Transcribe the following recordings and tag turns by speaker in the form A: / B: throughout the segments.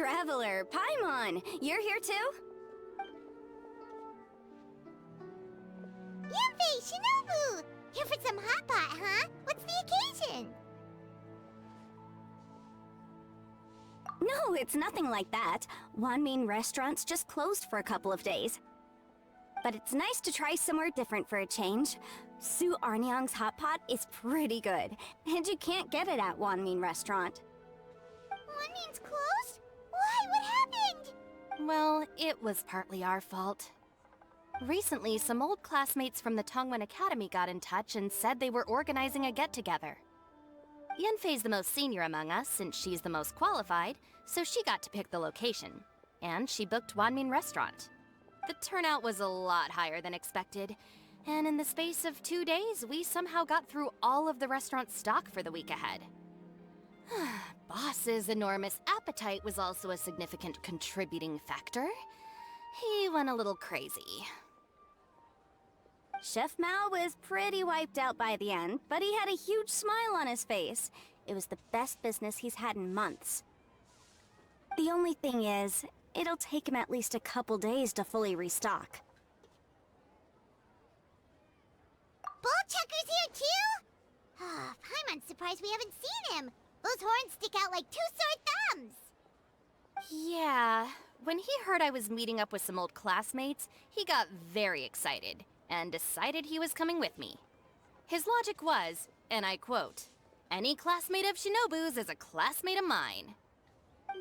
A: Traveler, Paimon, you're here too?
B: Yanfei, Shinobu! Here for some hot pot, huh? What's the occasion?
A: No, it's nothing like that. Wanmin Restaurant's just closed for a couple of days. But it's nice to try somewhere different for a change. Su Arnyang's hot pot is pretty good, and you can't get it at Wanmin Restaurant.
B: Wanmin's closed? Why? What happened?
C: Well, it was partly our fault. Recently, some old classmates from the Tongwen Academy got in touch and said they were organizing a get-together. Yanfei's the most senior among us, since she's the most qualified, so she got to pick the location. And she booked Wanmin Restaurant. The turnout was a lot higher than expected, and in the space of 2 days, we somehow got through all of the restaurant's stock for the week ahead. Boss's enormous appetite was also a significant contributing factor. He went a little crazy.
A: Chef Mao was pretty wiped out by the end, but he had a huge smile on his face. It was the best business he's had in months. The only thing is, it'll take him at least a couple days to fully restock.
B: Bullchucker's here too? Paimon's surprised we haven't seen him. Those horns stick out like two sore thumbs.
C: Yeah, when he heard I was meeting up with some old classmates, he got very excited and decided he was coming with me. His logic was, and I quote, "Any classmate of Shinobu's is a classmate of mine."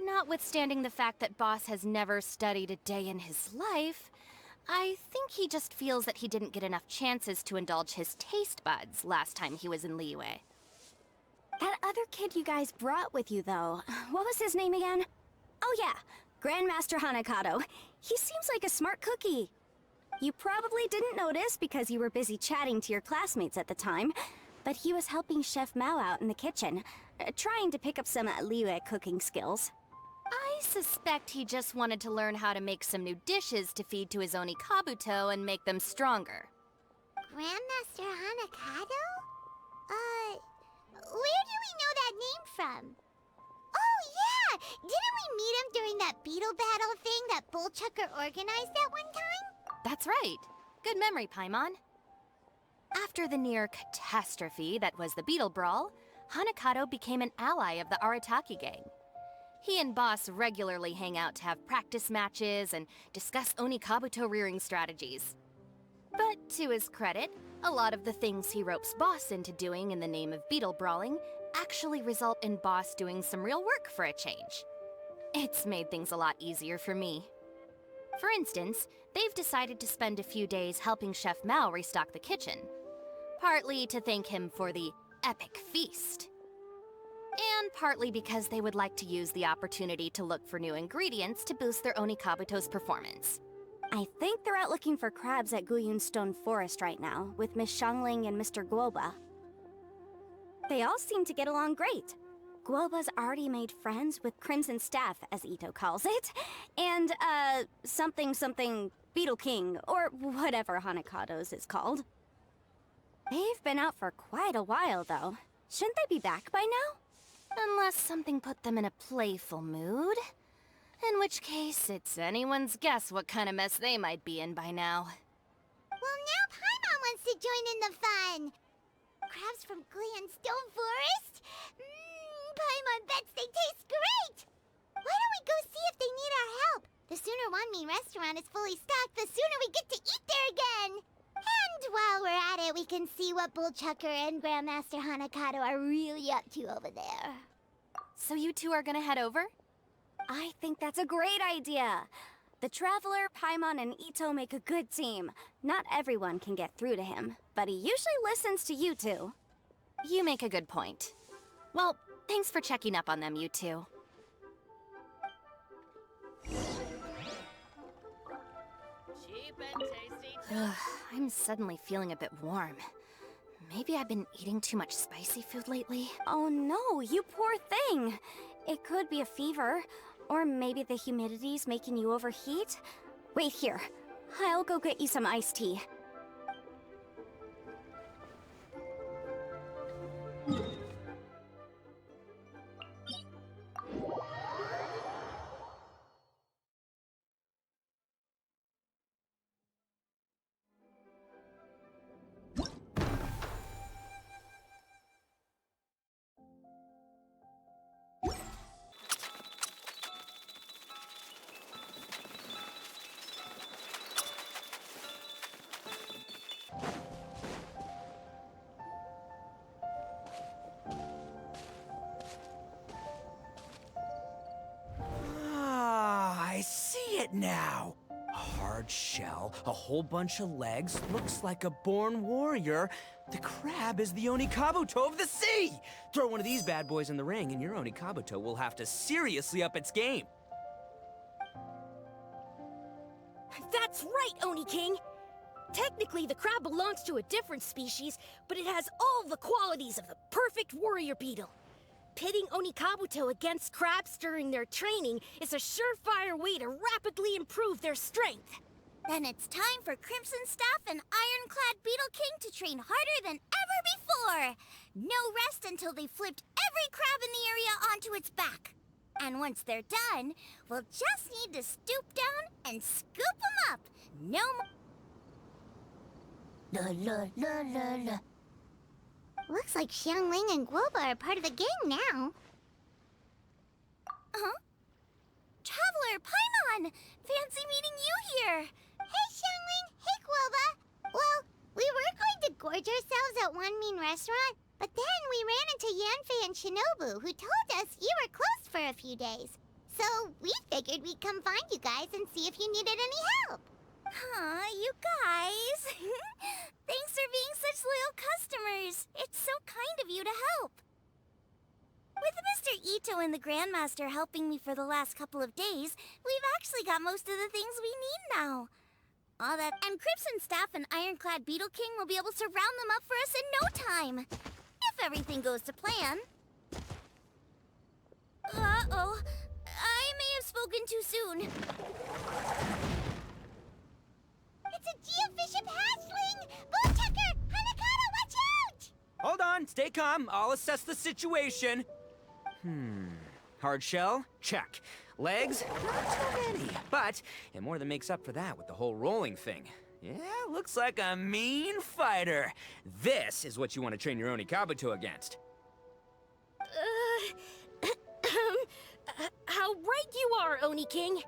C: Notwithstanding the fact that Boss has never studied a day in his life, I think he just feels that he didn't get enough chances to indulge his taste buds last time he was in Liyue.
A: That other kid you guys brought with you, though, what was his name again? Oh yeah, Grandmaster Hanakato. He seems like a smart cookie. You probably didn't notice because you were busy chatting to your classmates at the time, but he was helping Chef Mao out in the kitchen, trying to pick up some Liyue cooking skills.
C: I suspect he just wanted to learn how to make some new dishes to feed to his Oni Kabuto and make them stronger.
B: Grandmaster Hanakato? Where do we know that name from? Oh yeah! Didn't we meet him during that beetle battle thing that Bullchucker organized at one time?
C: That's right. Good memory, Paimon. After the near catastrophe that was the Beetle Brawl, Hanakato became an ally of the Arataki gang. He and Boss regularly hang out to have practice matches and discuss Oni Kabuto rearing strategies. But to his credit, a lot of the things he ropes Boss into doing in the name of beetle brawling actually result in Boss doing some real work for a change. It's made things a lot easier for me. For instance, they've decided to spend a few days helping Chef Mao restock the kitchen. Partly to thank him for the epic feast. And partly because they would like to use the opportunity to look for new ingredients to boost their Oni Kabuto's performance.
A: I think they're out looking for crabs at Guyun Stone Forest right now, with Miss Xiangling and Mr. Guoba. They all seem to get along great. Guoba's already made friends with Crimson Staff, as Ito calls it, and, something Beetle King, or whatever Hanakato's is called. They've been out for quite a while, though. Shouldn't they be back by now?
C: Unless something put them in a playful mood. In which case, it's anyone's guess what kind of mess they might be in by now.
B: Well, now Paimon wants to join in the fun. Crabs from Guyun Stone Forest? Paimon bets they taste great! Why don't we go see if they need our help? The sooner Wanmin Restaurant is fully stocked, the sooner we get to eat there again! And while we're at it, we can see what Bullchucker and Grandmaster Hanakato are really up to over there.
C: So you two are gonna head over?
A: I think that's a great idea. The Traveler, Paimon, and Ito make a good team. Not everyone can get through to him, but he usually listens to you two.
C: You make a good point. Well, thanks for checking up on them, you two.
D: Cheap and tasty.
C: I'm suddenly feeling a bit warm. Maybe I've been eating too much spicy food lately.
A: Oh no, you poor thing. It could be a fever, or maybe the humidity's making you overheat. Wait here. I'll go get you some iced tea.
E: it now! A hard shell, a whole bunch of legs, looks like a born warrior. The crab is the Onikabuto of the sea! Throw one of these bad boys in the ring and your Onikabuto will have to seriously up its game.
F: That's right, Oni King! Technically, the crab belongs to a different species, but it has all the qualities of the perfect warrior beetle. Pitting Onikabuto against crabs during their training is a surefire way to rapidly improve their strength.
B: Then it's time for Crimson Staff and Ironclad Beetle King to train harder than ever before. No rest until they flipped every crab in the area onto its back. And once they're done, we'll just need to stoop down and scoop them up. No more. La la la la la. Looks like Xiangling and Guoba are part of the gang now. Huh? Traveler, Paimon! Fancy meeting you here! Hey, Xiangling! Hey, Guoba! Well, we were going to gorge ourselves at Wanmin Restaurant, but then we ran into Yanfei and Shinobu, who told us you were closed for a few days. So we figured we'd come find you guys and see if you needed any help. Aw, you guys. Thanks for being such loyal customers. It's so kind of you to help. With Mr. Ito and the Grandmaster helping me for the last couple of days, we've actually got most of the things we need now. All that and Crimson Staff and Ironclad Beetle King will be able to round them up for us in no time. If everything goes to plan. Uh-oh. I may have spoken too soon. It's a geofiship hatchling! Bullchucker! Hanakata, watch out!
E: Hold on, stay calm. I'll assess the situation. Hard shell? Check. Legs? Not too many. But it more than makes up for that with the whole rolling thing. Yeah, looks like a mean fighter. This is what you want to train your Onikabuto against.
F: How right you are, Oni King.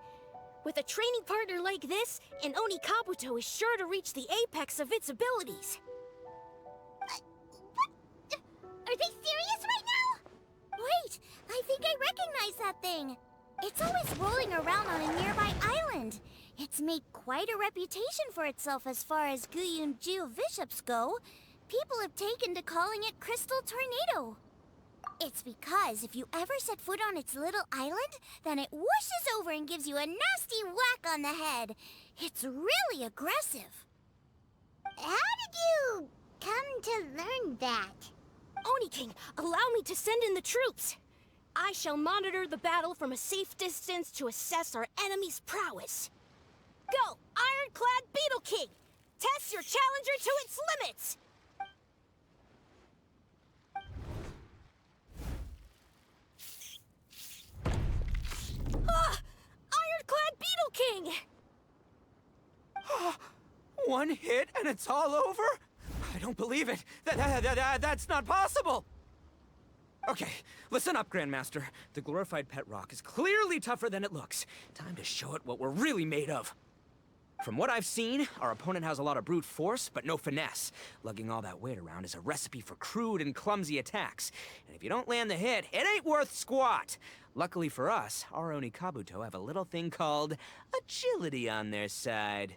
F: With a training partner like this, an Onikabuto is sure to reach the apex of its abilities.
B: What? Are they serious right now? Wait, I think I recognize that thing. It's always rolling around on a nearby island. It's made quite a reputation for itself as far as Guyun geofiships go. People have taken to calling it Crystal Tornado. It's because if you ever set foot on its little island, then it whooshes over and gives you a nasty whack on the head. It's really aggressive. How did you come to learn that?
F: Oni King, allow me to send in the troops. I shall monitor the battle from a safe distance to assess our enemy's prowess. Go, Ironclad Beetle King! Test your challenger to its limits! Ironclad Beetle King!
E: One hit and it's all over? I don't believe it. That's not possible. Okay, listen up, Grandmaster. The glorified pet rock is clearly tougher than it looks. Time to show it what we're really made of. From what I've seen, our opponent has a lot of brute force, but no finesse. Lugging all that weight around is a recipe for crude and clumsy attacks. And if you don't land the hit, it ain't worth squat. Luckily for us, our Onikabuto have a little thing called agility on their side.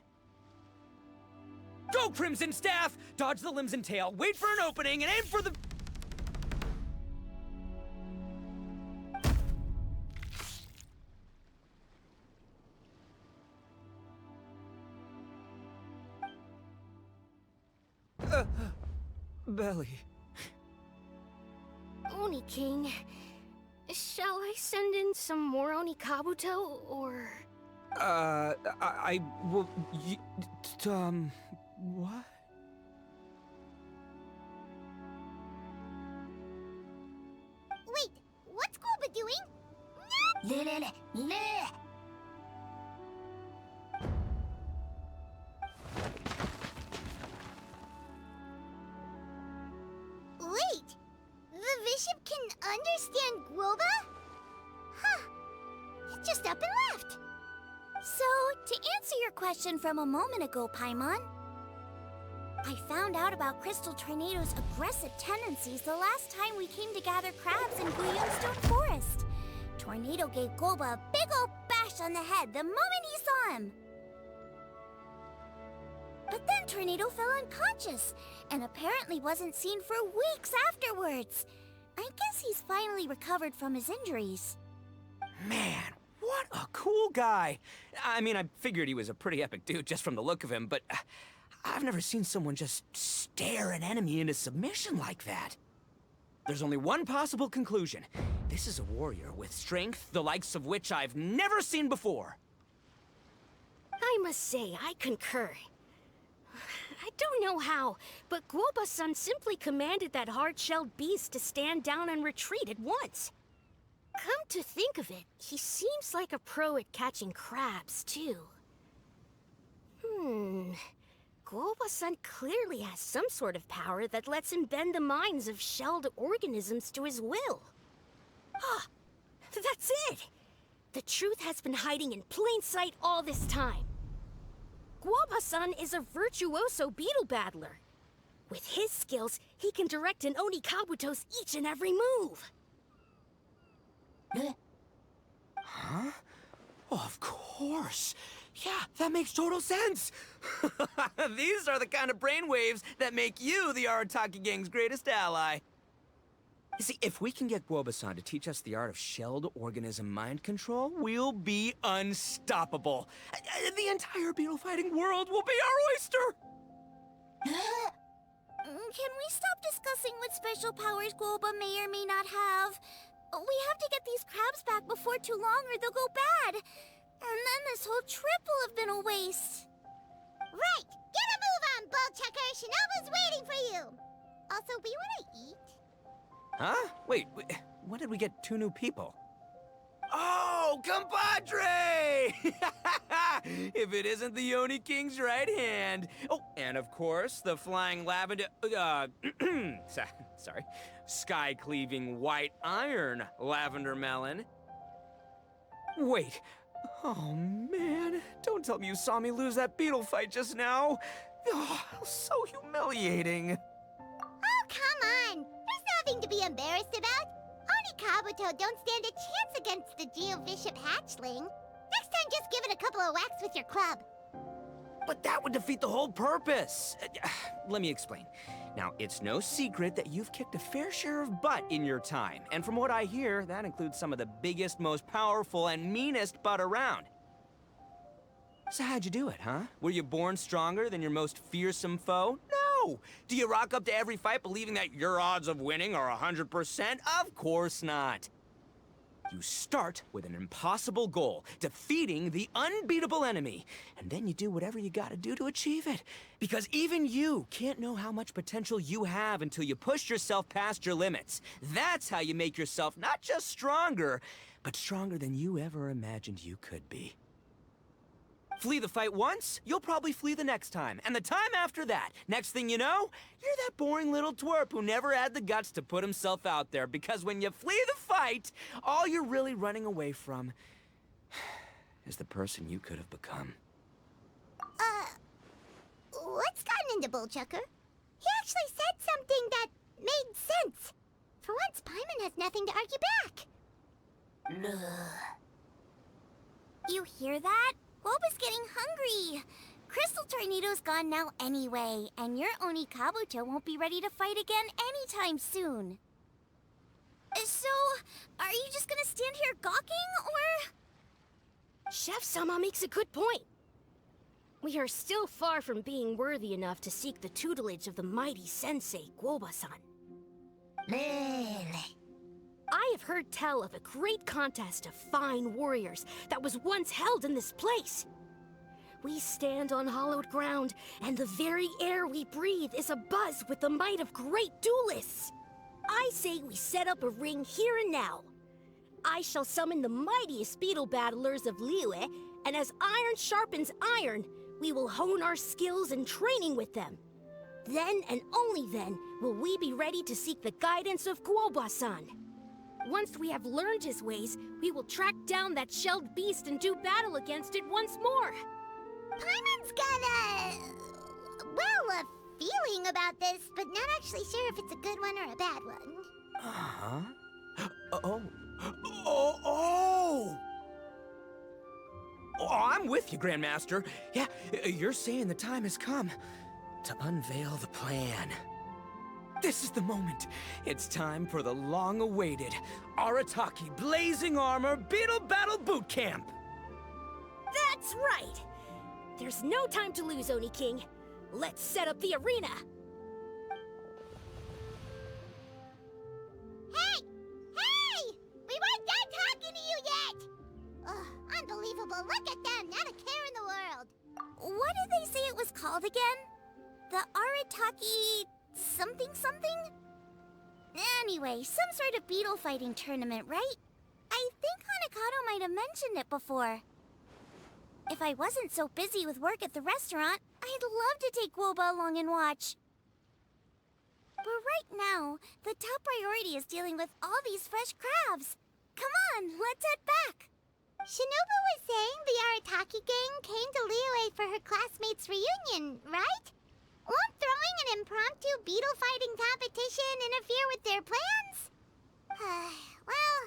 E: Go, Crimson Staff! Dodge the limbs and tail, wait for an opening, and aim for the... belly.
F: Oni King, shall I send in some more Onikabuto, or...?
E: I will... what?
B: Wait, what's Guoba doing? No! Wait, the bishop can understand Guoba? Huh, it just up and left. So, to answer your question from a moment ago, Paimon, I found out about Crystal Tornado's aggressive tendencies the last time we came to gather crabs in Guyunstone Forest. Tornado gave Guoba a big ol' bash on the head the moment he saw saw him. But then Tornado fell unconscious, and apparently wasn't seen for weeks afterwards. I guess he's finally recovered from his injuries.
E: Man, what a cool guy. I mean, I figured he was a pretty epic dude just from the look of him, but I've never seen someone just stare an enemy into submission like that. There's only one possible conclusion. This is a warrior with strength, the likes of which I've never seen before.
F: I must say, I concur. I don't know how, but Guoba-san simply commanded that hard-shelled beast to stand down and retreat at once. Come to think of it, he seems like a pro at catching crabs, too. Guoba-san clearly has some sort of power that lets him bend the minds of shelled organisms to his will. Ah, that's it! The truth has been hiding in plain sight all this time. Guoba-san is a virtuoso beetle battler. With his skills, he can direct an Oni Kabuto's each and every move.
E: Huh? Oh, of course. Yeah, that makes total sense. These are the kind of brainwaves that make you the Arataki gang's greatest ally. You see, if we can get Guoba-san to teach us the art of shelled organism mind control, we'll be unstoppable. The entire beetle fighting world will be our oyster!
B: Can we stop discussing what special powers Guoba may or may not have? We have to get these crabs back before too long or they'll go bad. And then this whole trip will have been a waste. Right! Get a move on, Bullchucker! Shinobu's waiting for you! Also, we want to eat.
E: Huh? Wait, when did we get 2 new people? Oh, compadre! If it isn't the Oni King's right hand. Oh, and of course, the flying lavender... sorry. Sky-cleaving white iron lavender melon. Wait. Oh, man. Don't tell me you saw me lose that beetle fight just now. Oh, so humiliating.
B: Oh, come on! There's nothing to be embarrassed about. Oni Kabuto don't stand a chance against the Geovishap hatchling. Next time, just give it a couple of whacks with your club.
E: But that would defeat the whole purpose. Let me explain. Now, it's no secret that you've kicked a fair share of butt in your time. And from what I hear, that includes some of the biggest, most powerful, and meanest butt around. So how'd you do it, huh? Were you born stronger than your most fearsome foe? No! Do you rock up to every fight believing that your odds of winning are 100%? Of course not. You start with an impossible goal, defeating the unbeatable enemy. And then you do whatever you gotta do to achieve it. Because even you can't know how much potential you have until you push yourself past your limits. That's how you make yourself not just stronger, but stronger than you ever imagined you could be. Flee the fight once, you'll probably flee the next time. And the time after that. Next thing you know, you're that boring little twerp who never had the guts to put himself out there. Because when you flee the fight, all you're really running away from is the person you could have become.
B: What's gotten into Bullchucker? He actually said something that made sense. For once, Paimon has nothing to argue back. You hear that? Guoba's getting hungry. Crystal Tornado's gone now anyway, and your Oni Kabuto won't be ready to fight again anytime soon. So, are you just gonna stand here gawking, or...?
F: Chef-sama makes a good point. We are still far from being worthy enough to seek the tutelage of the mighty sensei, Guoba-san. I have heard tell of a great contest of fine warriors that was once held in this place. We stand on hallowed ground, and the very air we breathe is abuzz with the might of great duelists. I say we set up a ring here and now. I shall summon the mightiest beetle battlers of Liyue, and as iron sharpens iron, we will hone our skills and training with them. Then and only then will we be ready to seek the guidance of Guoba-san. Once we have learned his ways, we will track down that shelled beast and do battle against it once more.
B: Paimon's got a feeling about this, but not actually sure if it's a good one or a bad one.
E: I'm with you, Grandmaster. Yeah, you're saying the time has come to unveil the plan. This is the moment. It's time for the long-awaited Arataki Blazing Armor Beetle Battle Boot Camp.
F: That's right! There's no time to lose, Oni King. Let's set up the arena!
B: Hey! Hey! We weren't done talking to you yet! Ugh, unbelievable. Look at them. Not a care in the world.
A: What did they say it was called again? The Arataki something something? Anyway, some sort of beetle fighting tournament, right? I think Hanakato might have mentioned it before. If I wasn't so busy with work at the restaurant, I'd love to take Woba along and watch. But right now, the top priority is dealing with all these fresh crabs. Come on, let's head back.
B: Shinobu was saying the Arataki gang came to Liyue for her classmates' reunion, right? Won't throwing an impromptu beetle fighting competition interfere with their plans? Well,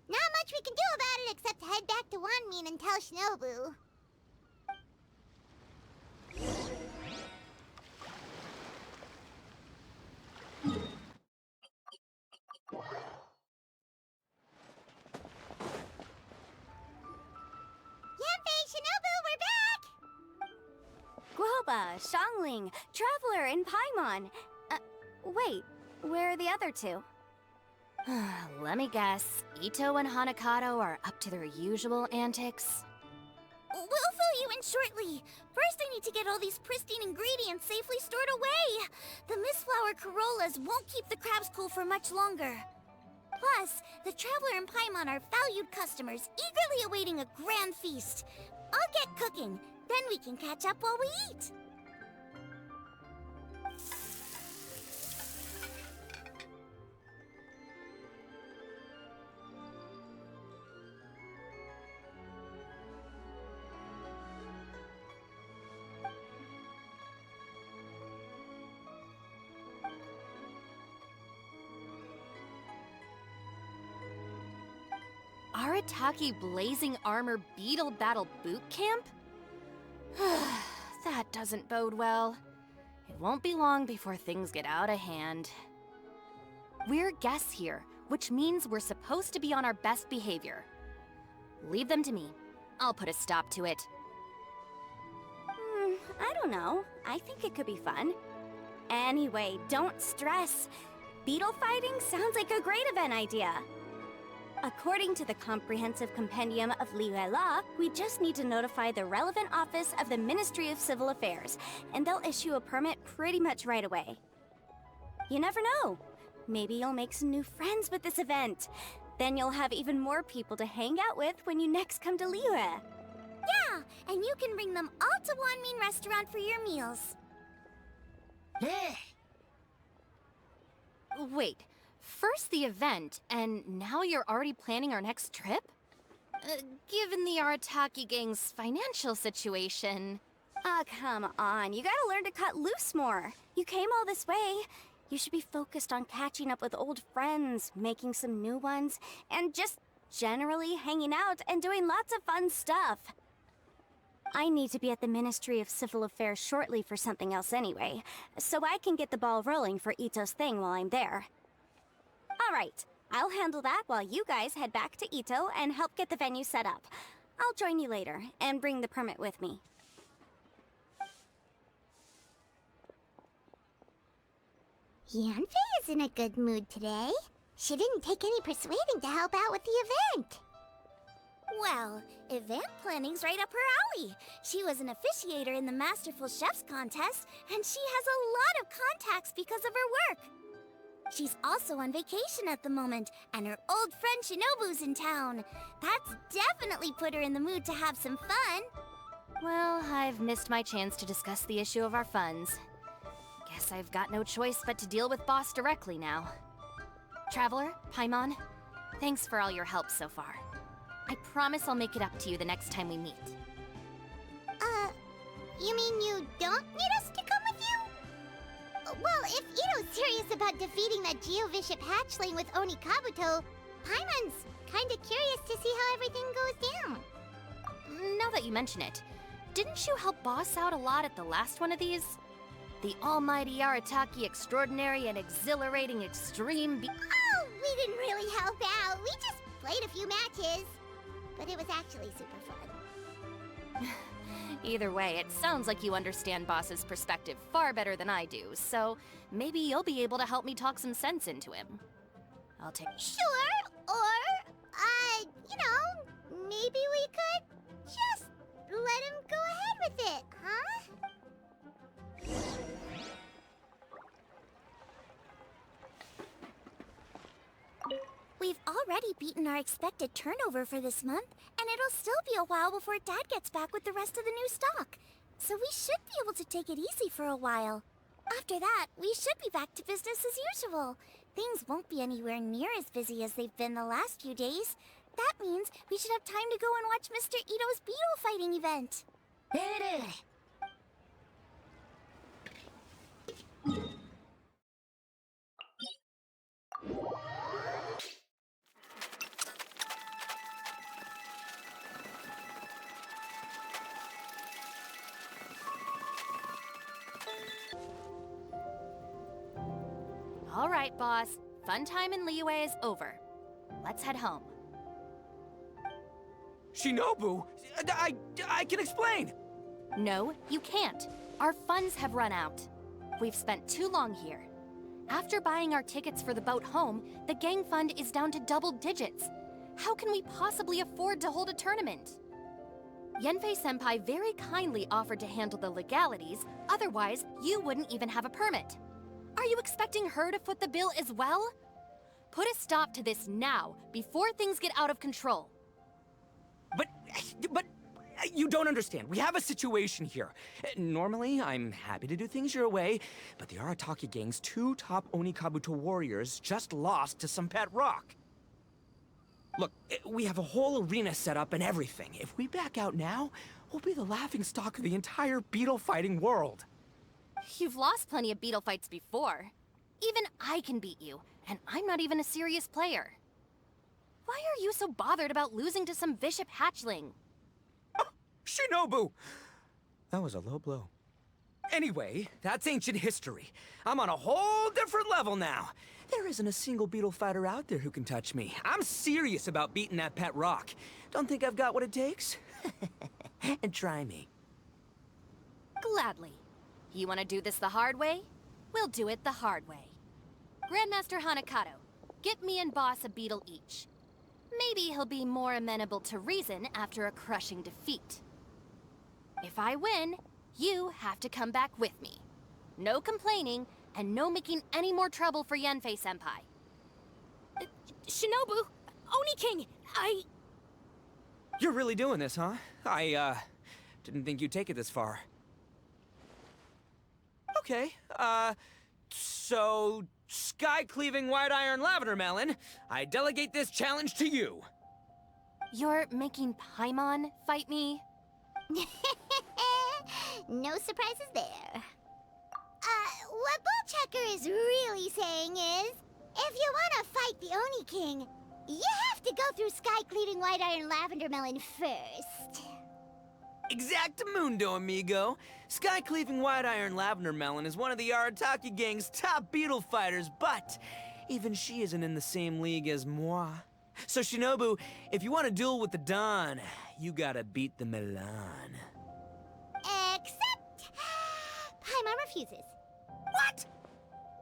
B: not much we can do about it except head back to Wanmin and tell Shinobu. Yanfei, Shinobu, we're back!
A: Guoba, Xiangling, Traveler, and Paimon. Wait, where are the other two?
C: Let me guess. Ito and Hanakato are up to their usual antics?
A: We'll fill you in shortly. First, I need to get all these pristine ingredients safely stored away. The mistflower corollas won't keep the crabs cool for much longer. Plus, the Traveler and Paimon are valued customers, eagerly awaiting a grand feast. I'll get cooking, then we can catch up while we eat.
C: Arataki Blazing Armor Beetle Battle Boot Camp? That doesn't bode well. It won't be long before things get out of hand. We're guests here, which means we're supposed to be on our best behavior. Leave them to me. I'll put a stop to it.
A: I don't know. I think it could be fun. Anyway, don't stress. Beetle fighting sounds like a great event idea. According to the Comprehensive Compendium of Liyue Law, we just need to notify the relevant office of the Ministry of Civil Affairs, and they'll issue a permit pretty much right away. You never know. Maybe you'll make some new friends with this event. Then you'll have even more people to hang out with when you next come to Liyue. Yeah, and you can bring them all to Wanmin Restaurant for your meals.
C: Wait, first the event, and now you're already planning our next trip? Given the Arataki gang's financial situation...
A: Ah, come on. You gotta learn to cut loose more. You came all this way. You should be focused on catching up with old friends, making some new ones, and just generally hanging out and doing lots of fun stuff. I need to be at the Ministry of Civil Affairs shortly for something else anyway, so I can get the ball rolling for Ito's thing while I'm there. Alright, I'll handle that while you guys head back to Ito and help get the venue set up. I'll join you later, and bring the permit with me.
B: Yanfei is in a good mood today. She didn't take any persuading to help out with the event.
A: Well, event planning's right up her alley. She was an officiator in the Masterful Chefs contest, and she has a lot of contacts because of her work. She's also on vacation at the moment, and her old friend Shinobu's in town. That's definitely put her in the mood to have some fun.
C: Well, I've missed my chance to discuss the issue of our funds. Guess I've got no choice but to deal with Boss directly now. Traveler, Paimon, thanks for all your help so far. I promise I'll make it up to you the next time we meet.
B: You mean you don't need us to come with you? Well, if Ito's serious about defeating that Geovishap hatchling with Oni Kabuto, Paimon's kinda curious to see how everything goes down.
C: now that you mention it, didn't you help boss out a lot at the last one of these? The almighty Arataki extraordinary and exhilarating extreme
B: Oh, we didn't really help out. We just played a few matches. But it was actually super fun.
C: Either way, it sounds like you understand boss's perspective far better than I do, so maybe you'll be able to help me talk some sense into him. I'll take...
B: Sure, or, maybe we could just let him go ahead with it, huh?
A: We've already beaten our expected turnover for this month, and it'll still be a while before Dad gets back with the rest of the new stock. So we should be able to take it easy for a while. After that, we should be back to business as usual. Things won't be anywhere near as busy as they've been the last few days. That means we should have time to go and watch Mr. Ito's beetle fighting event.
C: All right, boss. Fun time in Liyue is over. Let's head home.
E: Shinobu, I can explain.
C: No, you can't. Our funds have run out. We've spent too long here. After buying our tickets for the boat home, the gang fund is down to double digits. How can we possibly afford to hold a tournament? Yanfei-senpai very kindly offered to handle the legalities, otherwise you wouldn't even have a permit. Are you expecting her to foot the bill as well? Put a stop to this now, before things get out of control.
E: But you don't understand. We have a situation here. Normally, I'm happy to do things your way, but the Arataki gang's 2 top Onikabuto warriors just lost to some pet rock. Look, we have a whole arena set up and everything. If we back out now, we'll be the laughingstock of the entire beetle fighting world.
C: You've lost plenty of beetle fights before. Even I can beat you, and I'm not even a serious player. Why are you so bothered about losing to some bishop hatchling?
E: Oh, Shinobu! That was a low blow. Anyway, that's ancient history. I'm on a whole different level now. There isn't a single beetle fighter out there who can touch me. I'm serious about beating that pet rock. Don't think I've got what it takes? And try me.
C: Gladly. You want to do this the hard way? We'll do it the hard way. Grandmaster Hanakato, get me and Boss a beetle each. Maybe he'll be more amenable to reason after a crushing defeat. If I win, you have to come back with me. No complaining, and no making any more trouble for Yanfei-senpai.
F: Shinobu, Oni King,
E: You're really doing this, huh? I didn't think you'd take it this far. Okay, so... Sky-cleaving white-iron lavender melon, I delegate this challenge to you.
C: You're making Paimon fight me?
B: No surprises there. What Bullchecker is really saying is, if you want to fight the Oni King, you have to go through Sky-cleaving white-iron lavender melon first.
E: Exactamundo, amigo. Sky-cleaving white-iron lavender melon is one of the Arataki gang's top beetle fighters, but even she isn't in the same league as moi. So, Shinobu, if you want to duel with the Don, you gotta beat the Milan.
B: Except... Paimon refuses.
E: What?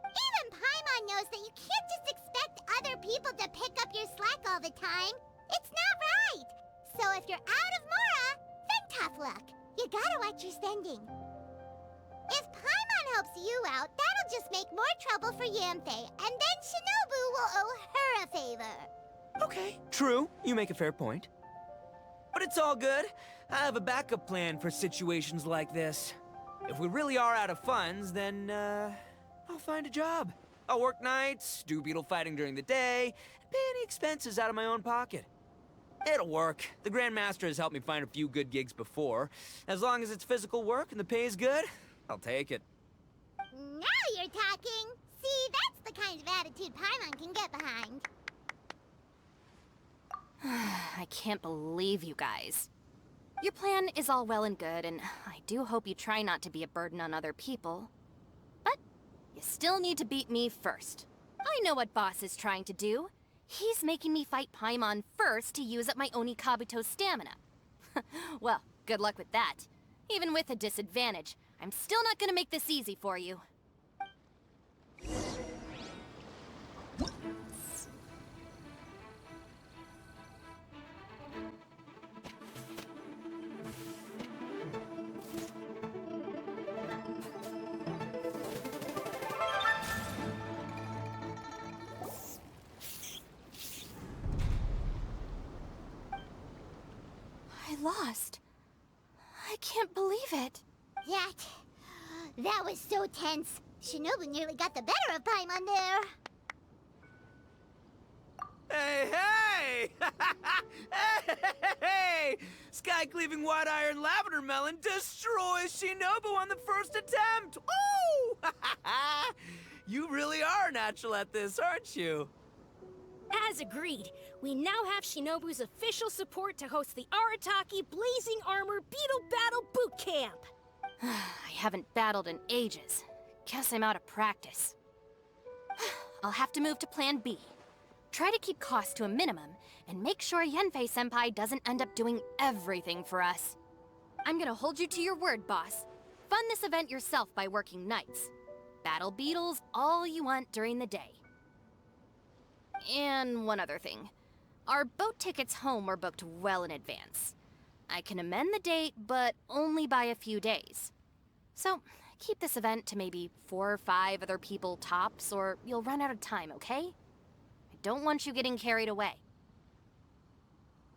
B: Even Paimon knows that you can't just expect other people to pick up your slack all the time. It's not right. So if you're out of Mora, then tough luck. You gotta watch your spending. If Paimon helps you out, that'll just make more trouble for Yanfei, and then Shinobu will owe her a favor.
E: Okay, true. You make a fair point. But it's all good. I have a backup plan for situations like this. If we really are out of funds, then, I'll find a job. I'll work nights, do beetle fighting during the day, and pay any expenses out of my own pocket. It'll work. The Grandmaster has helped me find a few good gigs before. As long as it's physical work and the pay is good, I'll take it.
B: Now you're talking. See, that's the kind of attitude Paimon can get behind.
C: I can't believe you guys. Your plan is all well and good, and I do hope you try not to be a burden on other people. But you still need to beat me first. I know what Boss is trying to do. He's making me fight Paimon first to use up my Oni Kabuto's stamina. Well, good luck with that. Even with a disadvantage, I'm still not gonna make this easy for you. I lost. I can't believe it.
B: That was so tense. Shinobu nearly got the better of Paimon there.
E: Hey! Hey! Sky-cleaving white iron lavender melon destroys Shinobu on the first attempt! Woo! You really are natural at this, aren't you?
F: As agreed, we now have Shinobu's official support to host the Arataki Blazing Armor Beetle Battle Boot Camp.
C: I haven't battled in ages. Guess I'm out of practice. I'll have to move to Plan B. Try to keep costs to a minimum, and make sure Yenfei-senpai doesn't end up doing everything for us. I'm gonna hold you to your word, boss. Fund this event yourself by working nights. Battle beetles all you want during the day. And one other thing. Our boat tickets home were booked well in advance. I can amend the date, but only by a few days. So, keep this event to maybe 4 or 5 other people tops, or you'll run out of time, okay? I don't want you getting carried away.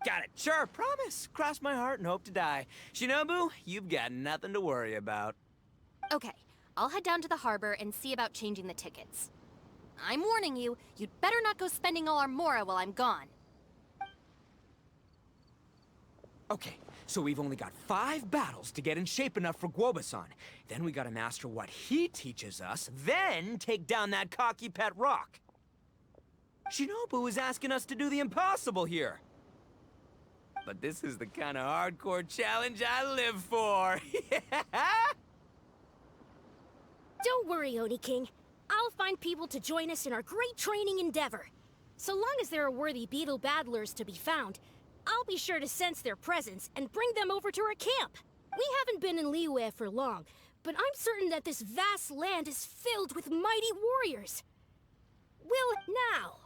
E: Got it. Sure, promise. Cross my heart and hope to die. Shinobu, you've got nothing to worry about.
C: Okay, I'll head down to the harbor and see about changing the tickets. I'm warning you, you'd better not go spending all our mora while I'm gone.
E: Okay, so we've only got 5 battles to get in shape enough for Guoba-san. Then we gotta master what he teaches us, then take down that cocky pet rock. Shinobu is asking us to do the impossible here. But this is the kind of hardcore challenge I live for.
F: Don't worry, Oni King. I'll find people to join us in our great training endeavor. So long as there are worthy beetle battlers to be found, I'll be sure to sense their presence and bring them over to our camp. We haven't been in Liyue for long, but I'm certain that this vast land is filled with mighty warriors. Well, now,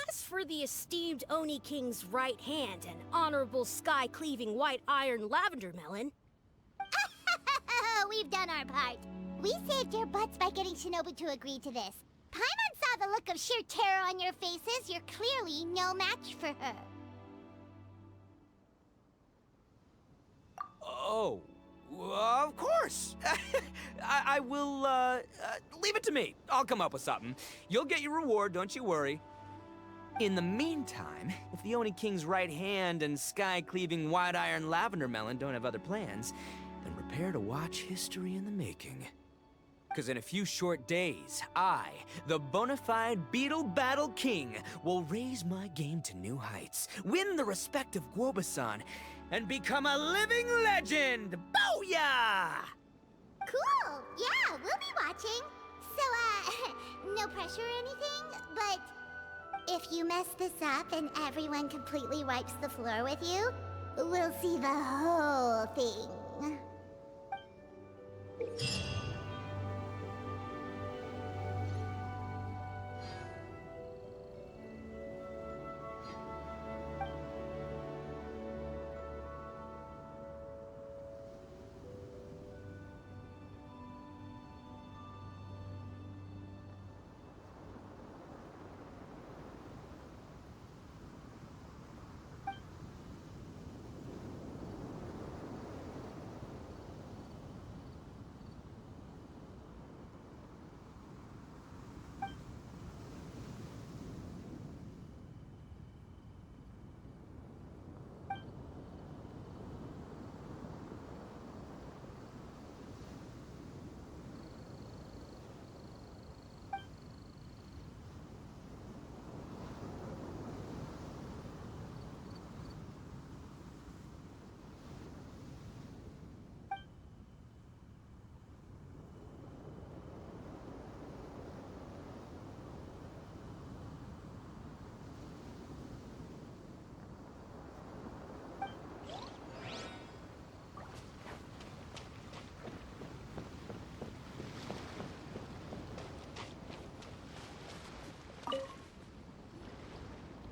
F: as for the esteemed Oni King's right hand and honorable sky-cleaving white iron lavender melon...
B: We've done our part. We saved your butts by getting Shinobu to agree to this. Paimon saw the look of sheer terror on your faces. You're clearly no match for her.
E: Oh, of course. I will, leave it to me. I'll come up with something. You'll get your reward, don't you worry. In the meantime, if the Oni King's right hand and sky-cleaving white iron lavender melon don't have other plans, then prepare to watch history in the making. Because in a few short days, I, the bona fide Beetle Battle King, will raise my game to new heights, win the respect of Guoba-san, and become a living legend! Booyah!
B: Cool! Yeah, we'll be watching. So, no pressure or anything, but if you mess this up and everyone completely wipes the floor with you, we'll see the whole thing.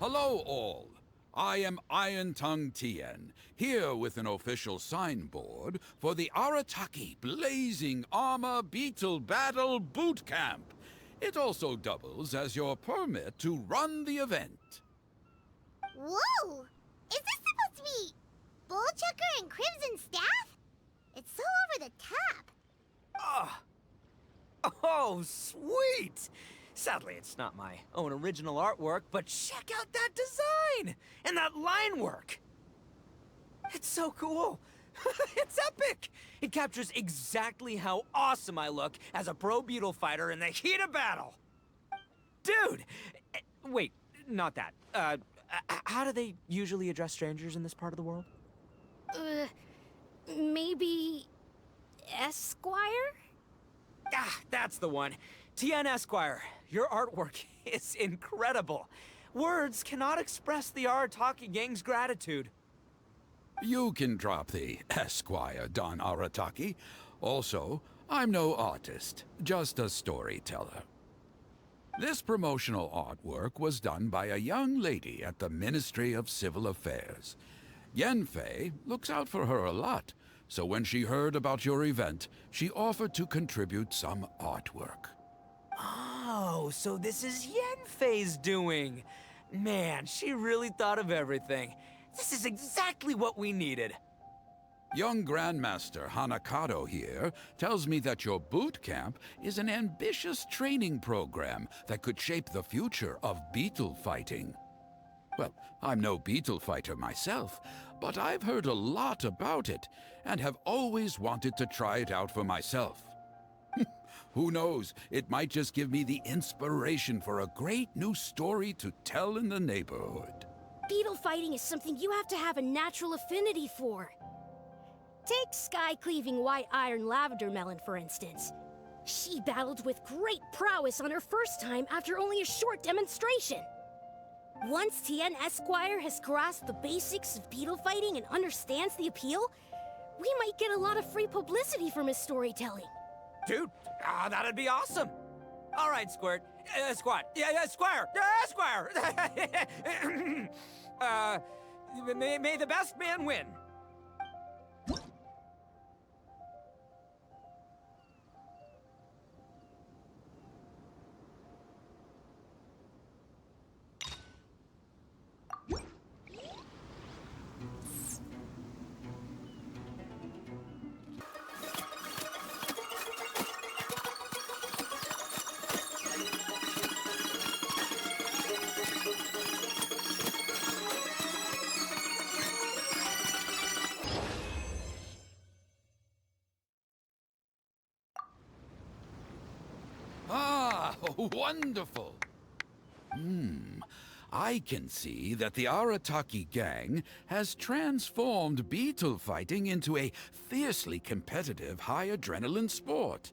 G: Hello, all. I am Iron Tongue Tien, here with an official signboard for the Arataki Blazing Armor Beetle Battle Boot Camp. It also doubles as your permit to run the event.
B: Whoa! Is this supposed to be Bullchucker and Crimson Staff? It's so over the top.
E: Oh, sweet! Sadly, it's not my own original artwork, but check out that design! And that line work! It's so cool! It's epic! It captures exactly how awesome I look as a pro beetle fighter in the heat of battle! Dude! Wait, not that. How do they usually address strangers in this part of the world?
F: Maybe... Esquire?
E: Ah, that's the one. Tien Esquire, your artwork is incredible. Words cannot express the Arataki gang's gratitude.
G: You can drop the Esquire, Don Arataki. Also, I'm no artist, just a storyteller. This promotional artwork was done by a young lady at the Ministry of Civil Affairs. Yenfei looks out for her a lot, so when she heard about your event, she offered to contribute some artwork.
E: Oh, so this is Yenfei's doing. Man, she really thought of everything. This is exactly what we needed.
G: Young Grandmaster Hanakato here tells me that your boot camp is an ambitious training program that could shape the future of beetle fighting. Well, I'm no beetle fighter myself, but I've heard a lot about it and have always wanted to try it out for myself. Who knows, it might just give me the inspiration for a great new story to tell in the neighborhood.
F: Beetle fighting is something you have to have a natural affinity for. Take sky-cleaving white iron lavender melon, for instance. She battled with great prowess on her first time after only a short demonstration. Once Tien Esquire has grasped the basics of beetle fighting and understands the appeal, we might get a lot of free publicity from his storytelling.
E: Dude, that'd be awesome. All right, Squirt. Squat. Yeah, Squire. Squire. May the best man win.
G: Ah, wonderful! I can see that the Arataki gang has transformed beetle fighting into a fiercely competitive high-adrenaline sport.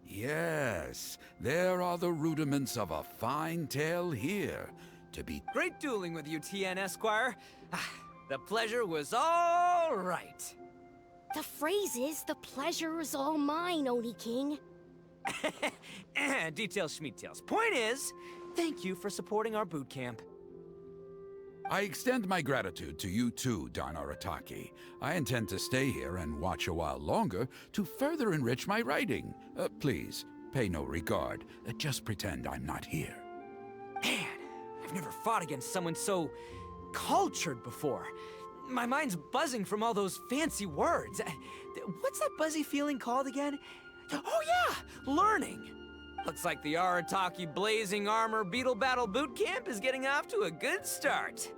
G: Yes, there are the rudiments of a fine tale here. To be
E: Great dueling with you, Tien Esquire. The pleasure was all right.
F: The phrase is, the pleasure is all mine, Oni King.
E: Details, schmeetails. Point is, thank you for supporting our boot camp.
G: I extend my gratitude to you too, Don Arataki. I intend to stay here and watch a while longer to further enrich my writing. Please, pay no regard. Just pretend I'm not here.
E: Man, I've never fought against someone so cultured before. My mind's buzzing from all those fancy words. What's that buzzy feeling called again? Oh yeah, learning. Looks like the Arataki Blazing Armor Beetle Battle Boot Camp is getting off to a good start.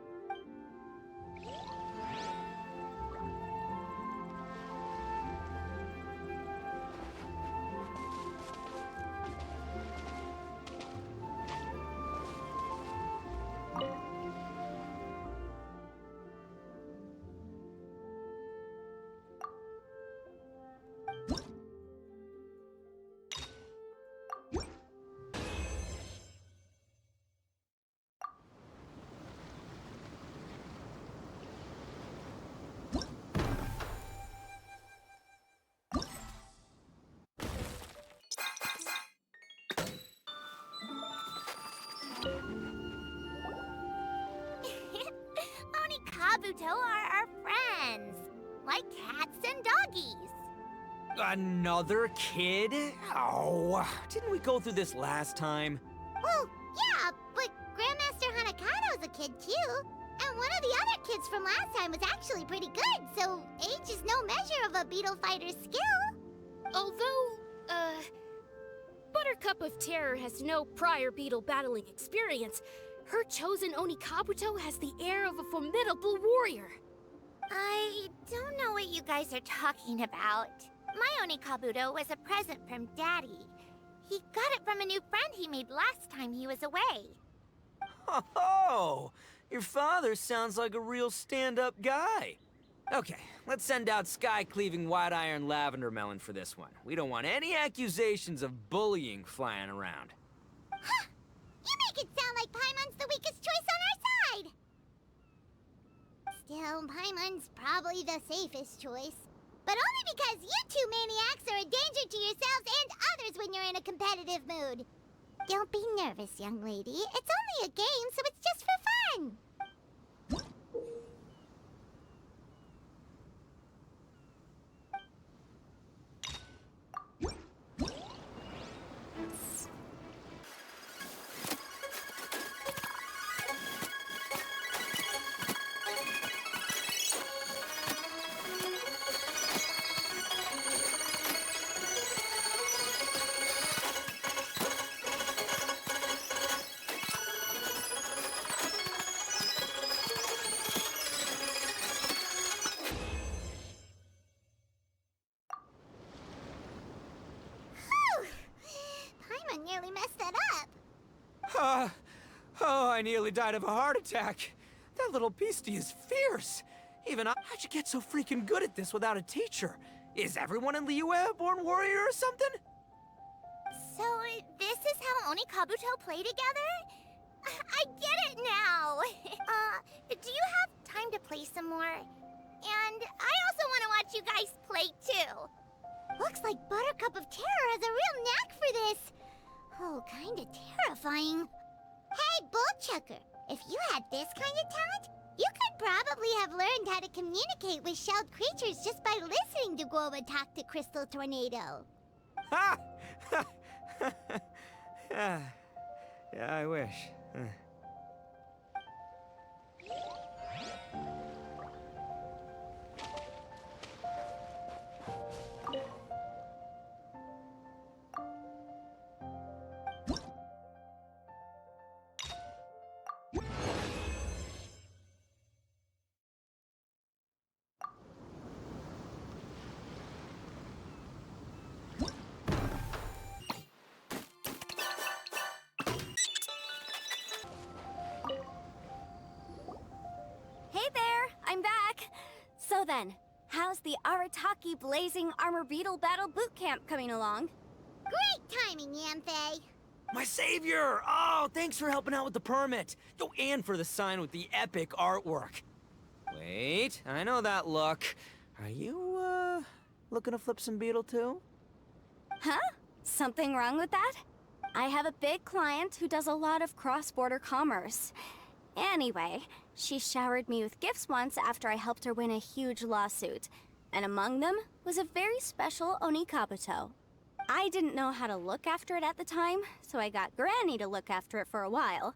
B: Kabuto are our friends, like cats and doggies.
E: Another kid? Oh, didn't we go through this last time?
B: Well, yeah, but Grandmaster Hanakado's a kid too. And one of the other kids from last time was actually pretty good, so age is no measure of a beetle fighter's skill.
F: Although, Buttercup of Terror has no prior beetle battling experience, her chosen Oni Kabuto has the air of a formidable warrior.
B: I don't know what you guys are talking about. My Oni Kabuto was a present from Daddy. He got it from a new friend he made last time he was away.
E: Oh, your father sounds like a real stand-up guy. Okay, let's send out sky-cleaving white-iron lavender melon for this one. We don't want any accusations of bullying flying around.
B: Huh! You make it sound like Paimon's the weakest choice on our side! Still, Paimon's probably the safest choice. But only because you two maniacs are a danger to yourselves and others when you're in a competitive mood. Don't be nervous, young lady. It's only a game, so it's just for fun. Nearly messed that up.
E: Oh, I nearly died of a heart attack. That little beastie is fierce. Even how'd you get so freaking good at this without a teacher? Is everyone in Liyue a born warrior or something?
B: So, this is how Oni Kabuto play together? I get it now. Do you have time to play some more? And I also want to watch you guys play too. Looks like Buttercup of Terror has a real knack for this. Oh, kinda terrifying. Hey, Bullchucker, if you had this kind of talent, you could probably have learned how to communicate with shelled creatures just by listening to Guoba talk to Crystal Tornado.
E: Ha! Yeah, I wish.
A: Hey there, I'm back. So then, how's the Arataki Blazing Armor Beetle Battle Boot Camp coming along?
B: Great timing, Yamfei.
E: My savior! Oh, thanks for helping out with the permit. Oh, and for the sign with the epic artwork. Wait, I know that look. Are you, looking to flip some beetle too?
A: Huh? Something wrong with that? I have a big client who does a lot of cross-border commerce. Anyway, she showered me with gifts once after I helped her win a huge lawsuit. And among them was a very special Oni Kabuto. I didn't know how to look after it at the time, so I got Granny to look after it for a while.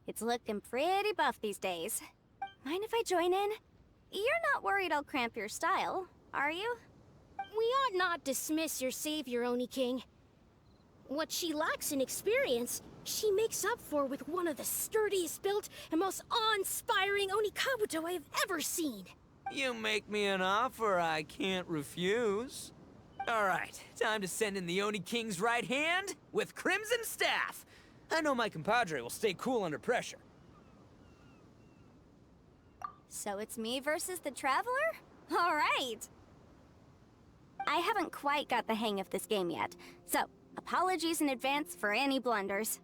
A: It's looking pretty buff these days. Mind if I join in? You're not worried I'll cramp your style, are you?
F: We ought not dismiss your savior, Oni King. What she lacks in experience, she makes up for with one of the sturdiest built and most awe-inspiring Oni Kabuto I have ever seen.
E: You make me an offer I can't refuse. All right, time to send in the Oni King's right hand with Crimson Staff. I know my compadre will stay cool under pressure.
A: So it's me versus the Traveler? All right. I haven't quite got the hang of this game yet, so apologies in advance for any blunders.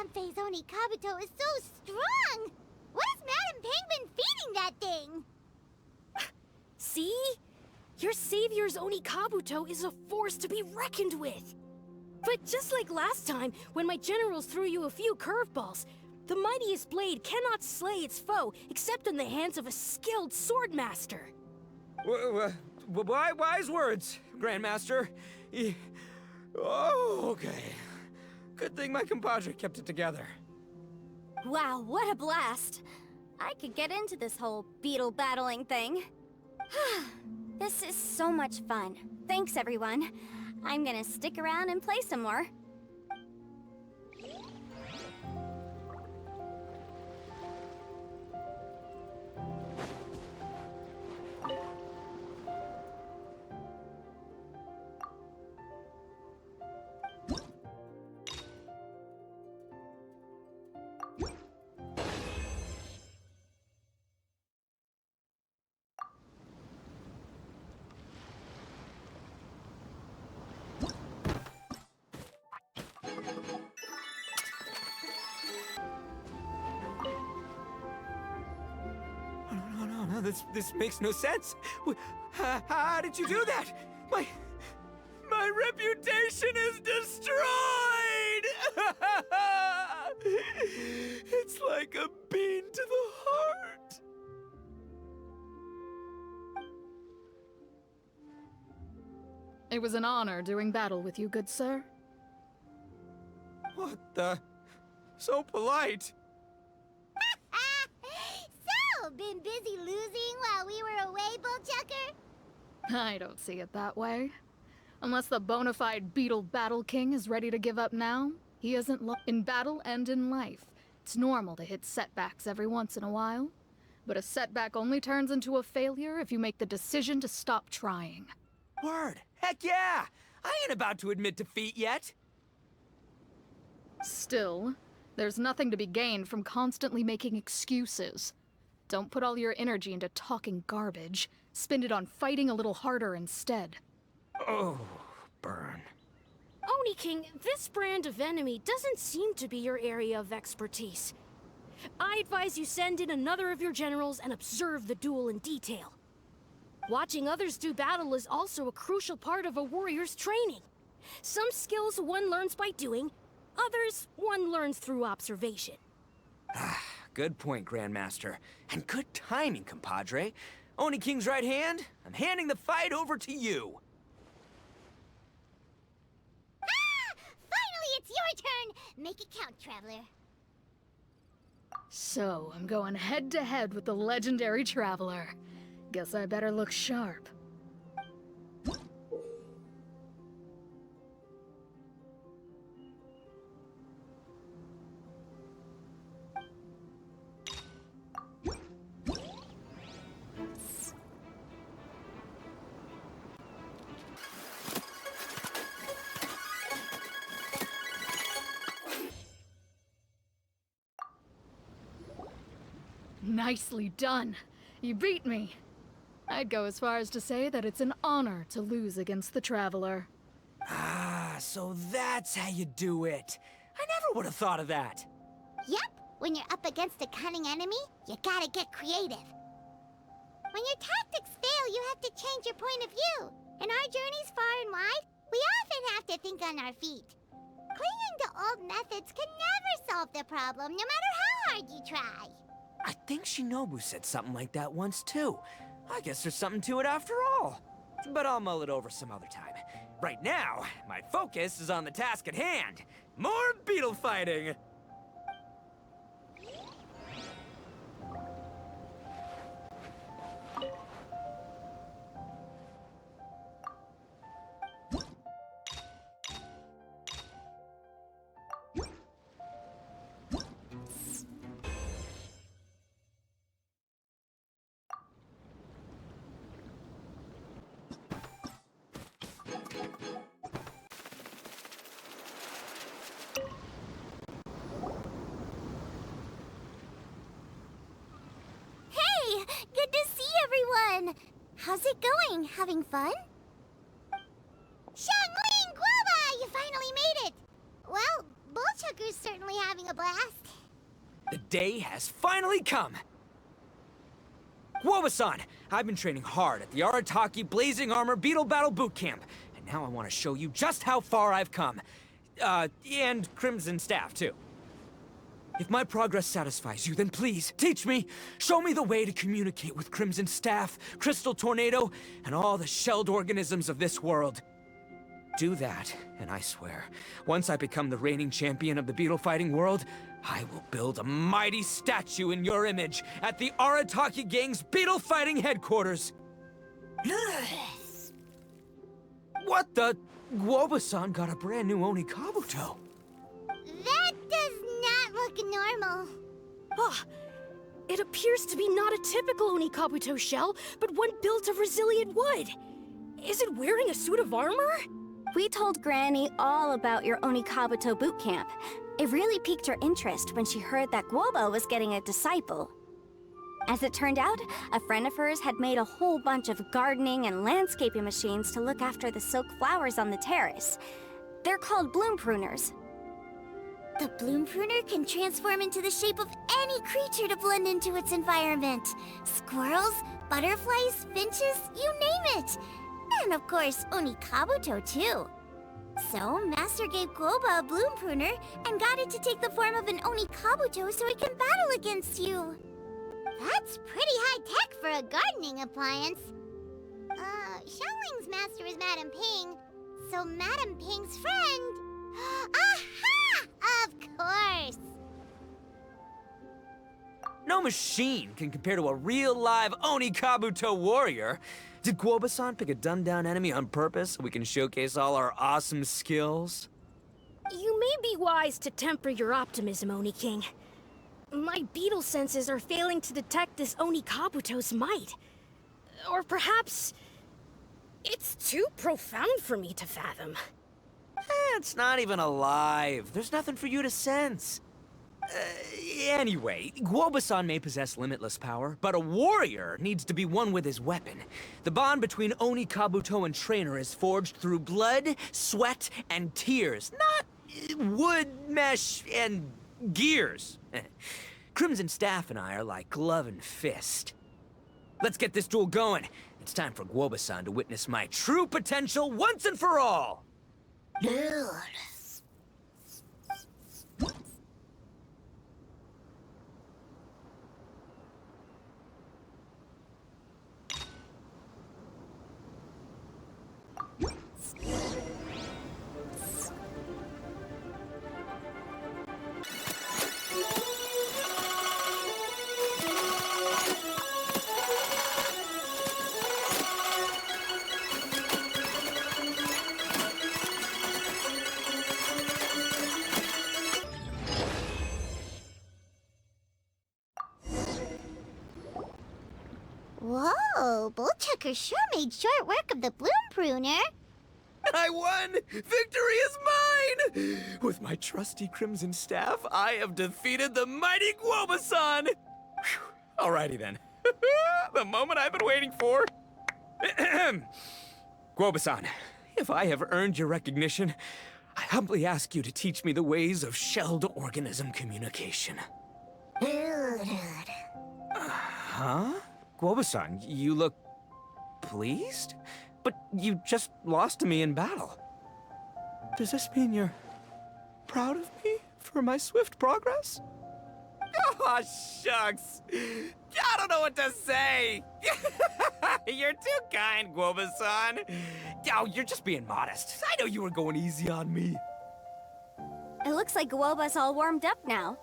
B: phase Oni Kabuto is so strong! What is Madam Penguin feeding that thing?
F: See? Your savior's Oni Kabuto is a force to be reckoned with. But just like last time, when my generals threw you a few curveballs, the mightiest blade cannot slay its foe except in the hands of a skilled swordmaster.
E: Wise words, Grandmaster. Oh, okay. Good thing my compadre kept it together.
A: Wow, what a blast! I could get into this whole beetle battling thing. This is so much fun. Thanks, everyone. I'm gonna stick around and play some more.
E: No, this makes no sense. How did you do that? My reputation is destroyed! It's like a bean to the heart.
H: It was an honor doing battle with you, good sir.
E: What the? So polite.
B: So, been busy losing while we were away, Bullchucker?
H: I don't see it that way. Unless the bona fide beetle battle king is ready to give up now, he isn't in battle and in life. It's normal to hit setbacks every once in a while. But a setback only turns into a failure if you make the decision to stop trying.
E: Word. Heck yeah! I ain't about to admit defeat yet.
H: Still, there's nothing to be gained from constantly making excuses. Don't put all your energy into talking garbage. Spend it on fighting a little harder instead.
E: Oh, burn.
F: Oni King, this brand of enemy doesn't seem to be your area of expertise. I advise you send in another of your generals and observe the duel in detail. Watching others do battle is also a crucial part of a warrior's training. Some skills one learns by doing, others one learns through observation.
E: Good point, Grandmaster. And good timing, compadre. Oni King's right hand, I'm handing the fight over to you.
B: Finally, it's your turn! Make it count, Traveler.
H: So, I'm going head-to-head with the legendary Traveler. Guess I better look sharp. Nicely done. You beat me. I'd go as far as to say that it's an honor to lose against the Traveler.
E: Ah, so that's how you do it. I never would have thought of that.
B: Yep, when you're up against a cunning enemy, you gotta get creative. When your tactics fail, you have to change your point of view. In our journeys far and wide, we often have to think on our feet. Clinging to old methods can never solve the problem, no matter how hard you try.
E: I think Shinobu said something like that once, too. I guess there's something to it after all. But I'll mull it over some other time. Right now, my focus is on the task at hand. More beetle fighting!
B: Good to see everyone! How's it going? Having fun? Xiangling Guoba! You finally made it! Well, Bullchucker's certainly having a blast.
E: day has finally come. Guoba-san, I've been training hard at the Arataki Blazing Armor Beetle Battle Boot Camp, and now I want to show you just how far I've come. And Crimson Staff, too. If my progress satisfies you, then please, teach me. Show me the way to communicate with Crimson Staff, Crystal Tornado, and all the shelled organisms of this world. Do that, and I swear, once I become the reigning champion of the beetle fighting world, I will build a mighty statue in your image at the Arataki Gang's beetle fighting headquarters. What the? Guoba-san got a brand new Oni Kabuto.
B: That does not look normal.
F: Ah, it appears to be not a typical Oni Kabuto shell, but one built of resilient wood. Is it wearing a suit of armor?
A: We told Granny all about your Oni Kabuto boot camp. It really piqued her interest when she heard that Guoba was getting a disciple. As it turned out, a friend of hers had made a whole bunch of gardening and landscaping machines to look after the silk flowers on the terrace. They're called bloom pruners.
B: The bloom pruner can transform into the shape of any creature to blend into its environment. Squirrels, butterflies, finches, you name it. And of course, Oni Kabuto too. So, Master gave Guoba a bloom pruner and got it to take the form of an Oni Kabuto so it can battle against you. That's pretty high-tech for a gardening appliance. Xiangling's master is Madame Ping, so Madame Ping's friend... Aha! Of course!
E: No machine can compare to a real live Oni Kabuto warrior. Did Guoba-san pick a dumbed-down enemy on purpose so we can showcase all our awesome skills?
F: You may be wise to temper your optimism, Oni King. My beetle senses are failing to detect this Oni Kabuto's might. Or perhaps... it's too profound for me to fathom.
E: It's not even alive. There's nothing for you to sense. Anyway, Guoba-san may possess limitless power, but a warrior needs to be one with his weapon. The bond between Oni Kabuto and trainer is forged through blood, sweat, and tears, not wood, mesh, and gears. Crimson Staff and I are like glove and fist. Let's get this duel going. It's time for Guoba-san to witness my true potential once and for all.
B: Whoa, Bullchucker sure made short work of the bloom pruner.
E: And I won! Victory is mine! With my trusty Crimson Staff, I have defeated the mighty Guoba-san! Whew. Alrighty then. The moment I've been waiting for. Guoba-san, if I have earned your recognition, I humbly ask you to teach me the ways of shelled organism communication. Huh? Guoba-san, you look pleased? But you just lost to me in battle. Does this mean you're proud of me for my swift progress? Oh, shucks. I don't know what to say. You're too kind, Guoba-san. Oh, you're just being modest. I know you were going easy on me.
A: It looks like Guoba's all warmed up now.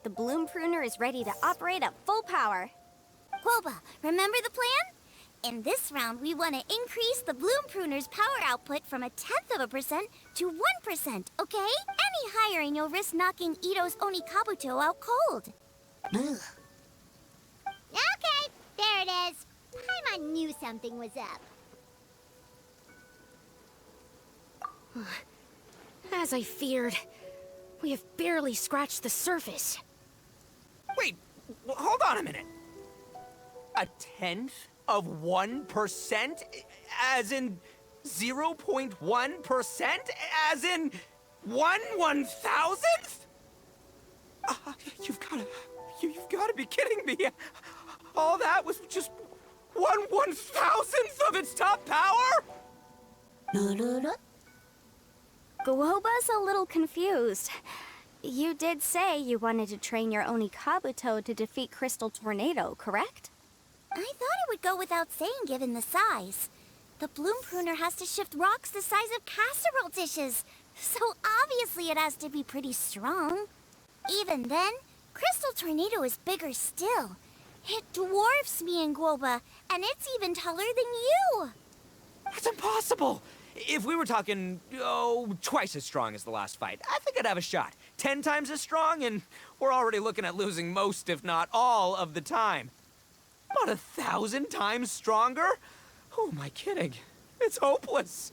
A: The bloom pruner is ready to operate at full power.
B: Guoba, remember the plan? In this round, we want to increase the bloom pruner's power output from 0.1% to 1%, okay? Any higher and you'll risk knocking Ito's Oni Kabuto out cold. Okay, there it is. Paimon knew something was up.
F: As I feared, we have barely scratched the surface.
E: Wait, hold on a minute. 1/10 of 1%? As in 0.1%? As in 1/1000th? You've got to be kidding me. All that was just 1/1000th of its top power?
A: Guoba's a little confused. You did say you wanted to train your Oni Kabuto to defeat Crystal Tornado, correct?
B: I thought it would go without saying given the size. The bloom pruner has to shift rocks the size of casserole dishes, so obviously it has to be pretty strong. Even then, Crystal Tornado is bigger still. It dwarfs me and Guoba, and it's even taller than you.
E: That's impossible. If we were talking, twice as strong as the last fight, I think I'd have a shot. 10 times as strong, and we're already looking at losing most, if not all, of the time. But 1,000 times stronger? Who am I kidding? It's hopeless.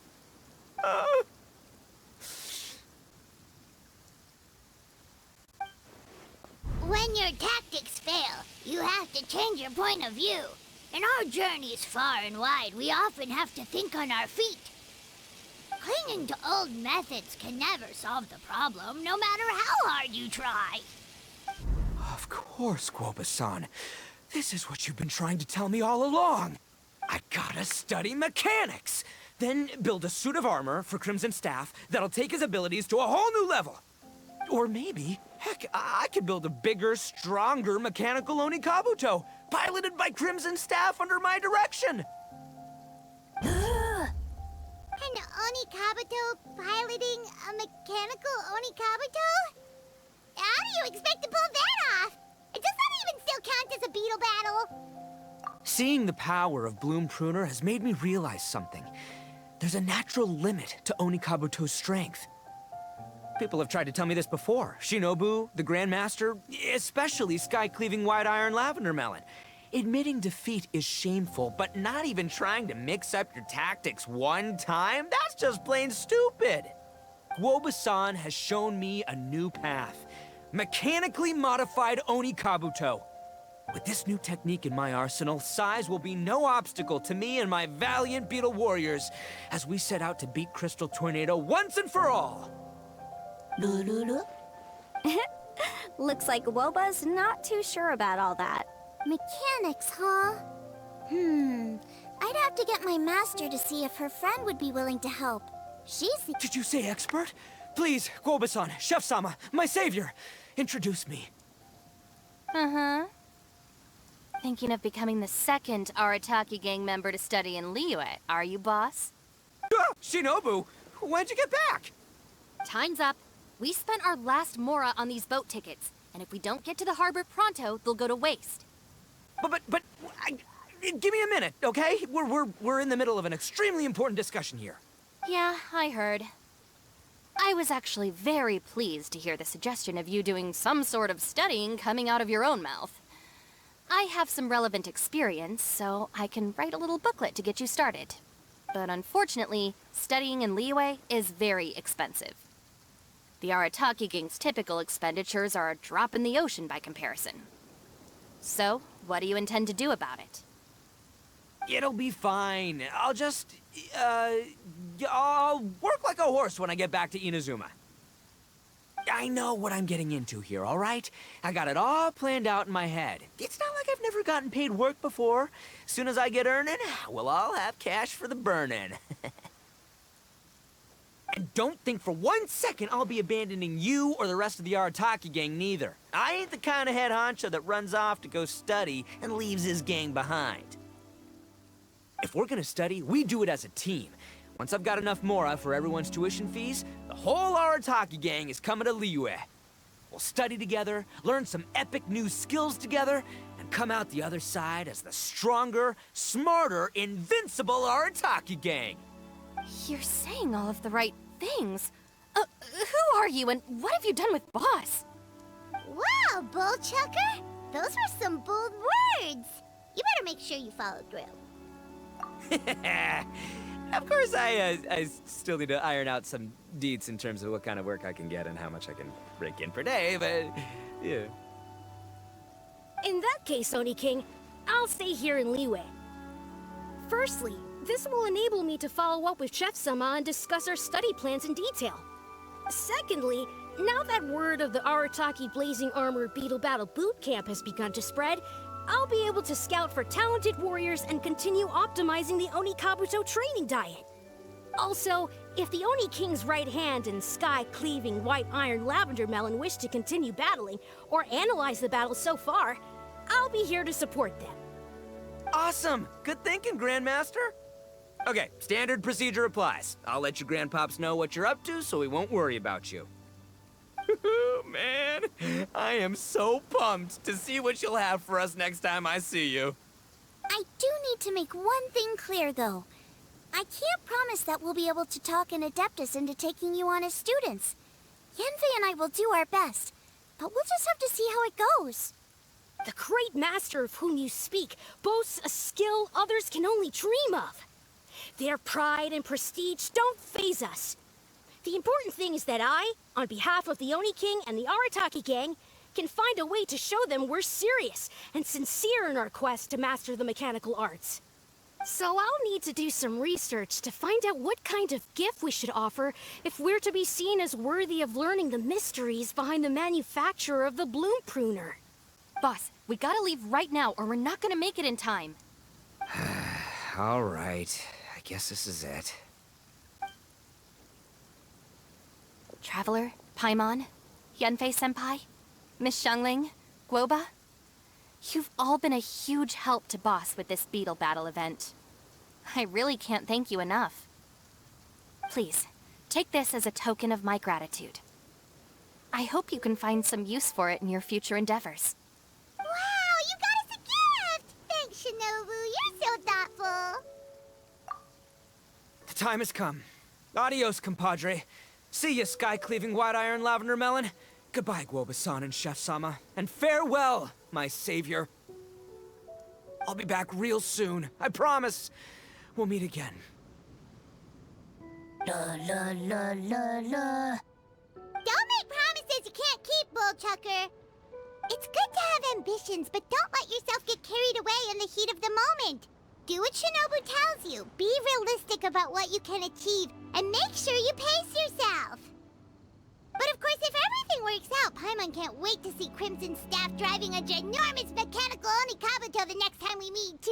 B: When your tactics fail, you have to change your point of view. In our journeys far and wide, we often have to think on our feet. Clinging to old methods can never solve the problem, no matter how hard you try.
E: Of course, Guoba-san. This is what you've been trying to tell me all along. I gotta study mechanics, then build a suit of armor for Crimson Staff that'll take his abilities to a whole new level. Or maybe, heck, I could build a bigger, stronger mechanical Oni Kabuto, piloted by Crimson Staff under my direction.
B: An Oni Kabuto piloting a mechanical Oni Kabuto? How do you expect to pull that off? Does that even still count as a beetle battle?
E: Seeing the power of Bloom Pruner has made me realize something. There's a natural limit to Oni Kabuto's strength. People have tried to tell me this before. Shinobu, the Grandmaster, especially Sky-Cleaving White Iron Lavender Melon. Admitting defeat is shameful, but not even trying to mix up your tactics one time? That's just plain stupid! Guoba-san has shown me a new path. Mechanically modified Oni Kabuto. With this new technique in my arsenal, size will be no obstacle to me and my valiant beetle warriors as we set out to beat Crystal Tornado once and for all!
A: Looks like Guoba's not too sure about all that.
B: Mechanics, huh? I'd have to get my master to see if her friend would be willing to help. She's the—
E: Did you say expert? Please, Guoba-san, Chef-sama, my savior, introduce me.
C: Uh-huh. Thinking of becoming the second Arataki gang member to study in Liyue, are you, boss?
E: Shinobu, when'd you get back?
C: Time's up. We spent our last mora on these boat tickets, and if we don't get to the harbor pronto, they'll go to waste.
E: Give me a minute, okay? We're in the middle of an extremely important discussion here.
C: Yeah, I heard. I was actually very pleased to hear the suggestion of you doing some sort of studying coming out of your own mouth. I have some relevant experience, so I can write a little booklet to get you started. But unfortunately, studying in Liyue is very expensive. The Arataki gang's typical expenditures are a drop in the ocean by comparison. So, what do you intend to do about it?
E: It'll be fine. I'll work like a horse when I get back to Inazuma. I know what I'm getting into here, all right? I got it all planned out in my head. It's not like I've never gotten paid work before. As soon as I get earning, we'll all have cash for the burning. And don't think for 1 second I'll be abandoning you or the rest of the Arataki gang neither. I ain't the kind of head honcho that runs off to go study and leaves his gang behind. If we're gonna study, we do it as a team. Once I've got enough mora for everyone's tuition fees, the whole Arataki gang is coming to Liyue. We'll study together, learn some epic new skills together, and come out the other side as the stronger, smarter, invincible Arataki gang.
C: You're saying all of the right things. Who are you and what have you done with Boss?
B: Wow, Bullchucker! Those were some bold words! You better make sure you follow through.
E: Of course, I still need to iron out some deets in terms of what kind of work I can get and how much I can rake in per day, but yeah.
F: In that case, Oni King, I'll stay here in Liyue. Firstly, this will enable me to follow up with Chef-sama and discuss our study plans in detail. Secondly, Now that word of the Arataki Blazing Armor Beetle Battle Boot Camp has begun to spread, I'll be able to scout for talented warriors and continue optimizing the Oni Kabuto training diet. Also, if the Oni King's right hand and sky-cleaving white iron lavender melon wish to continue battling or analyze the battle so far, I'll be here to support them.
E: Awesome! Good thinking, Grandmaster. Okay, standard procedure applies. I'll let you grandpops know what you're up to so we won't worry about you. Man, I am so pumped to see what you'll have for us next time I see you.
B: I do need to make one thing clear, though. I can't promise that we'll be able to talk an Adeptus into taking you on as students. Yenfei and I will do our best, but we'll just have to see how it goes.
F: The great master of whom you speak boasts a skill others can only dream of. Their pride and prestige don't faze us. The important thing is that I, on behalf of the Oni King and the Arataki gang, can find a way to show them we're serious and sincere in our quest to master the mechanical arts. So I'll need to do some research to find out what kind of gift we should offer if we're to be seen as worthy of learning the mysteries behind the manufacture of the bloom pruner.
C: Boss, we gotta leave right now or we're not gonna make it in time.
E: All right, I guess this is it.
C: Traveler, Paimon, Yenfei-senpai, Miss Xiangling, Guoba. You've all been a huge help to Boss with this beetle battle event. I really can't thank you enough. Please, take this as a token of my gratitude. I hope you can find some use for it in your future endeavors.
B: Wow, you got us a gift! Thanks, Shinobu. You're so thoughtful.
E: The time has come. Adios, compadre. See ya, sky-cleaving white iron lavender melon. Goodbye, Guoba-san and Chef-sama. And farewell, my savior. I'll be back real soon. I promise. We'll meet again.
B: La la la la la. Don't make promises you can't keep, Bullchucker. It's good to have ambitions, but don't let yourself get carried away in the heat of the moment. Do what Shinobu tells you. Be realistic about what you can achieve, and make sure you pace yourself. But of course, if everything works out, Paimon can't wait to see Crimson Staff driving a ginormous mechanical Onikabuto the next time we meet.